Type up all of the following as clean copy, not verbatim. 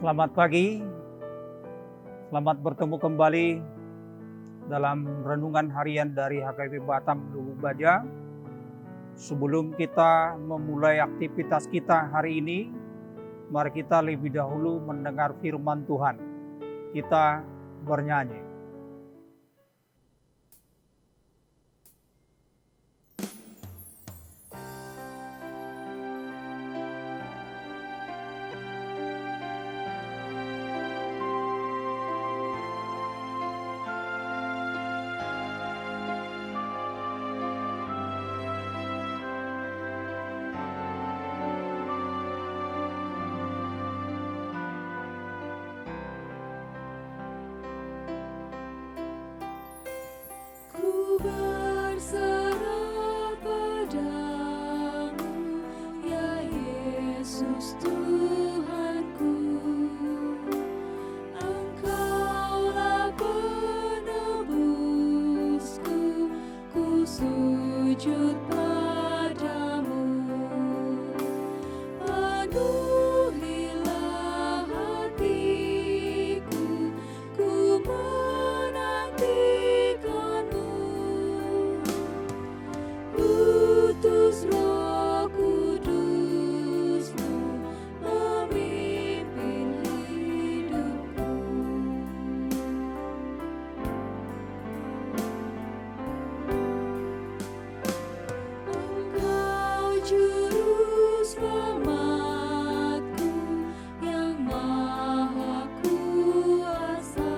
Selamat pagi, selamat bertemu kembali dalam renungan harian dari HKBP Batam Lubuk Baja. Sebelum kita memulai aktivitas kita hari ini, mari kita lebih dahulu mendengar firman Tuhan. Kita bernyanyi. Berserah padamu, ya Yesus Tuhanku. Engkaulah penebusku, ku sujud padamu. Penuhilah hatiku, ku menantikanmu. Utus Roh Kudus-Mu memimpin hidupku. Engkau juru selamatku yang maha kuasa.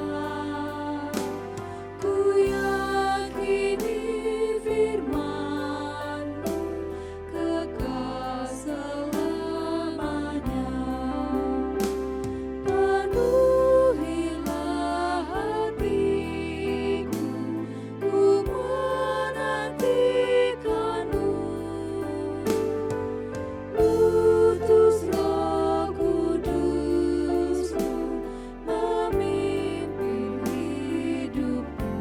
Ku yakini firman-Mu kekal selamanya. Penuhilah hatiku, ku menantikanmu. Utus Roh Kudus-Mu memimpin hidupku.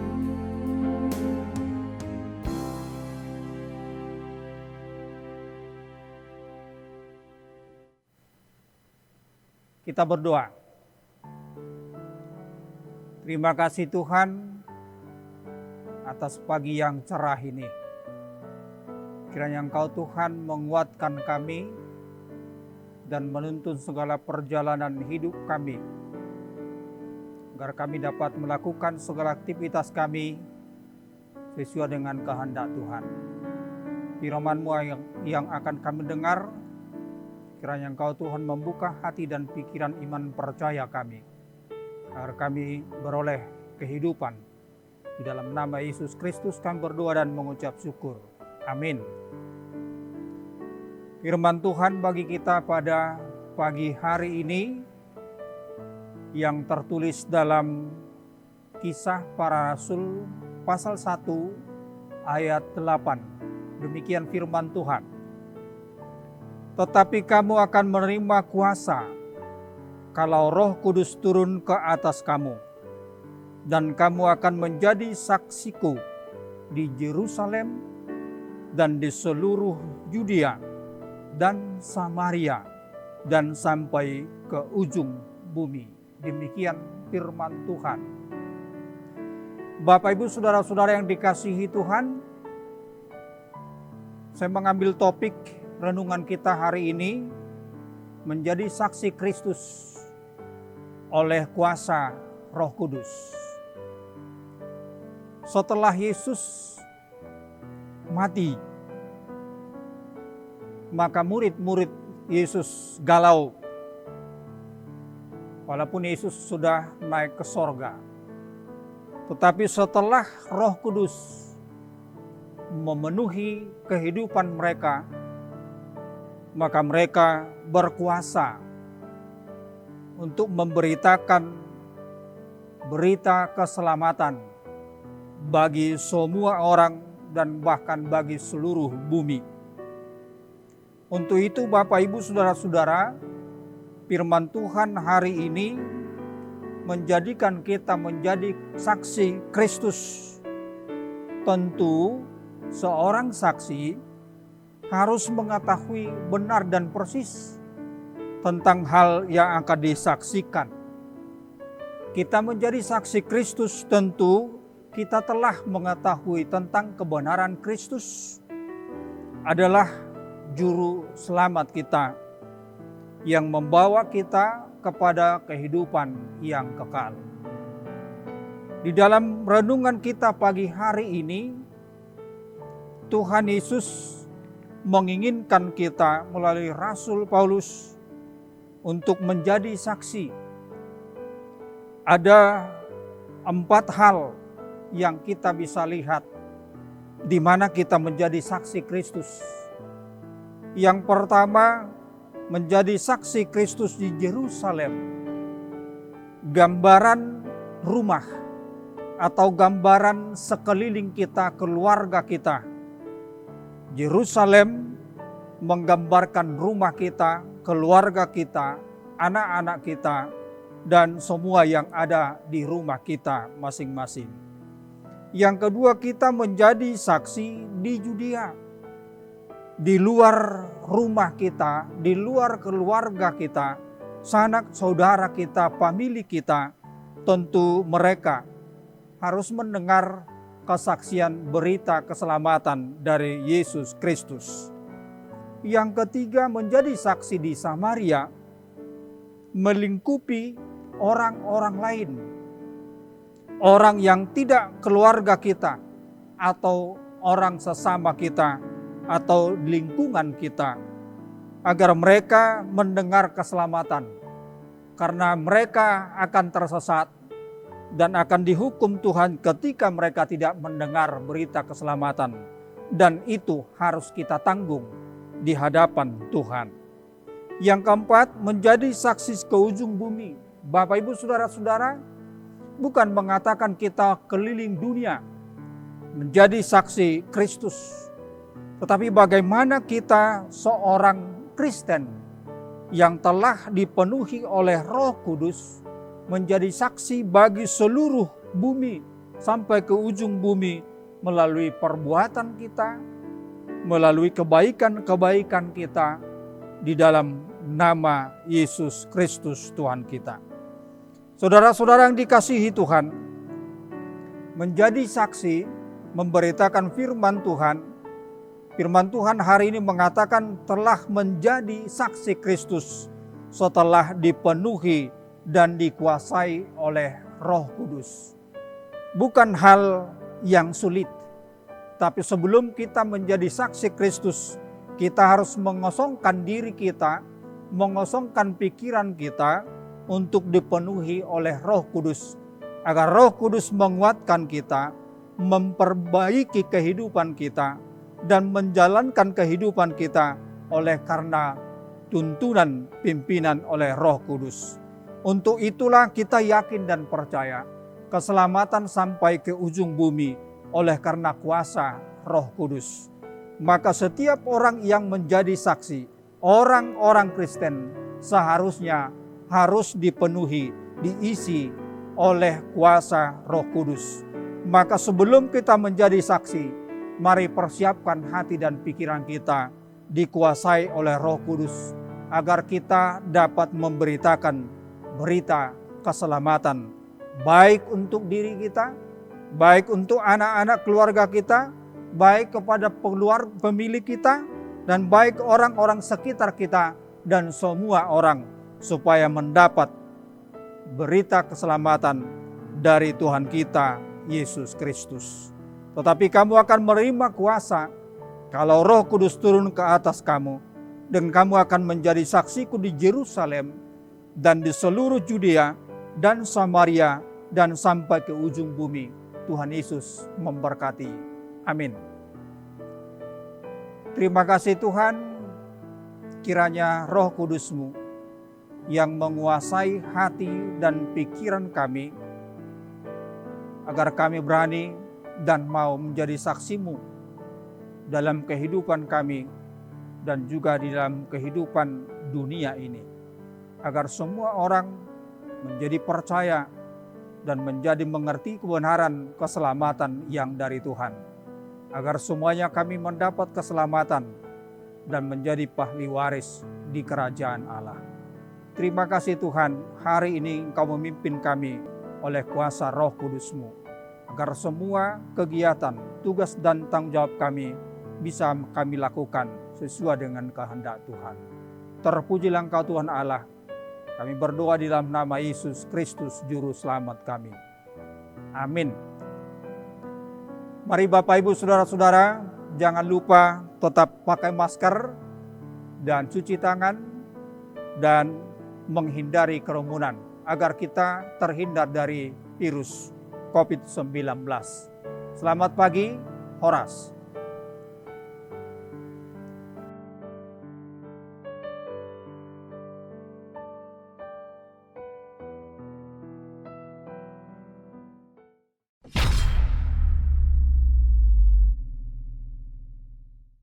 Kita berdoa. Terima kasih Tuhan atas pagi yang cerah ini. Kiranya Engkau Tuhan menguatkan kami dan menuntun segala perjalanan hidup kami, agar kami dapat melakukan segala aktivitas kami sesuai dengan kehendak Tuhan. Firman-Mu yang akan kami dengar, kiranya Engkau Tuhan membuka hati dan pikiran iman percaya kami, agar kami beroleh kehidupan. Di dalam nama Yesus Kristus kami berdoa dan mengucap syukur. Amin. Firman Tuhan bagi kita pada pagi hari ini yang tertulis dalam Kisah Para Rasul pasal 1 ayat 8. Demikian firman Tuhan. Tetapi kamu akan menerima kuasa kalau Roh Kudus turun ke atas kamu, dan kamu akan menjadi saksiku di Yerusalem dan di seluruh Yudea dan Samaria dan sampai ke ujung bumi. Demikian firman Tuhan. Bapak Ibu saudara-saudara yang dikasihi Tuhan, saya mengambil topik renungan kita hari ini menjadi saksi Kristus oleh kuasa Roh Kudus. Setelah Yesus mati, maka murid-murid Yesus galau. Walaupun Yesus sudah naik ke sorga. Tetapi setelah Roh Kudus memenuhi kehidupan mereka, maka mereka berkuasa untuk memberitakan berita keselamatan bagi semua orang dan bahkan bagi seluruh bumi. Untuk itu Bapak Ibu saudara-saudara, firman Tuhan hari ini menjadikan kita menjadi saksi Kristus. Tentu seorang saksi harus mengetahui benar dan persis tentang hal yang akan disaksikan. Kita menjadi saksi Kristus, tentu kita telah mengetahui tentang kebenaran Kristus adalah juru selamat kita yang membawa kita kepada kehidupan yang kekal. Di dalam renungan kita pagi hari ini, Tuhan Yesus menginginkan kita melalui Rasul Paulus untuk menjadi saksi. Ada 4 hal yang kita bisa lihat di mana kita menjadi saksi Kristus. Yang pertama, menjadi saksi Kristus di Yerusalem. Gambaran rumah atau gambaran sekeliling kita, keluarga kita. Yerusalem menggambarkan rumah kita, keluarga kita, anak-anak kita, dan semua yang ada di rumah kita masing-masing. Yang kedua, kita menjadi saksi di Yudea. Di luar rumah kita, di luar keluarga kita, sanak saudara kita, famili kita, tentu mereka harus mendengar kesaksian berita keselamatan dari Yesus Kristus. Yang ketiga, menjadi saksi di Samaria, melingkupi orang-orang lain, orang yang tidak keluarga kita atau orang sesama kita atau lingkungan kita, agar mereka mendengar keselamatan, karena mereka akan tersesat dan akan dihukum Tuhan ketika mereka tidak mendengar berita keselamatan, dan itu harus kita tanggung di hadapan Tuhan. Yang keempat, menjadi saksi ke ujung bumi. Bapak, Ibu, Saudara-saudara, bukan mengatakan kita keliling dunia menjadi saksi Kristus, tetapi bagaimana kita seorang Kristen yang telah dipenuhi oleh Roh Kudus menjadi saksi bagi seluruh bumi sampai ke ujung bumi melalui perbuatan kita, melalui kebaikan-kebaikan kita di dalam nama Yesus Kristus Tuhan kita. Saudara-saudara yang dikasihi Tuhan, menjadi saksi, memberitakan firman Tuhan. Firman Tuhan hari ini mengatakan telah menjadi saksi Kristus setelah dipenuhi dan dikuasai oleh Roh Kudus. Bukan hal yang sulit, tapi sebelum kita menjadi saksi Kristus, kita harus mengosongkan diri kita, mengosongkan pikiran kita untuk dipenuhi oleh Roh Kudus, agar Roh Kudus menguatkan kita, memperbaiki kehidupan kita, dan menjalankan kehidupan kita oleh karena tuntunan pimpinan oleh Roh Kudus. Untuk itulah kita yakin dan percaya keselamatan sampai ke ujung bumi oleh karena kuasa Roh Kudus. Maka setiap orang yang menjadi saksi, orang-orang Kristen seharusnya harus dipenuhi, diisi oleh kuasa Roh Kudus. Maka sebelum kita menjadi saksi, mari persiapkan hati dan pikiran kita dikuasai oleh Roh Kudus, agar kita dapat memberitakan berita keselamatan, baik untuk diri kita, baik untuk anak-anak keluarga kita, baik kepada pemilik kita, dan baik orang-orang sekitar kita, dan semua orang, supaya mendapat berita keselamatan dari Tuhan kita Yesus Kristus. Tetapi kamu akan menerima kuasa kalau Roh Kudus turun ke atas kamu, dan kamu akan menjadi saksiku di Yerusalem dan di seluruh Yudea dan Samaria dan sampai ke ujung bumi. Tuhan Yesus memberkati. Amin. Terima kasih Tuhan, kiranya Roh Kudus-Mu yang menguasai hati dan pikiran kami, agar kami berani dan mau menjadi saksi-Mu dalam kehidupan kami dan juga di dalam kehidupan dunia ini, agar semua orang menjadi percaya dan menjadi mengerti kebenaran keselamatan yang dari Tuhan, agar semuanya kami mendapat keselamatan dan menjadi ahli waris di kerajaan Allah. Terima kasih Tuhan, hari ini Engkau memimpin kami oleh kuasa Roh Kudus-Mu, agar semua kegiatan, tugas dan tanggung jawab kami bisa kami lakukan sesuai dengan kehendak Tuhan. Terpujilah Engkau Tuhan Allah. Kami berdoa di dalam nama Yesus Kristus, Juru Selamat kami. Amin. Mari Bapak Ibu Saudara-saudara, jangan lupa tetap pakai masker dan cuci tangan dan menghindari kerumunan agar kita terhindar dari virus COVID-19. Selamat pagi, Horas.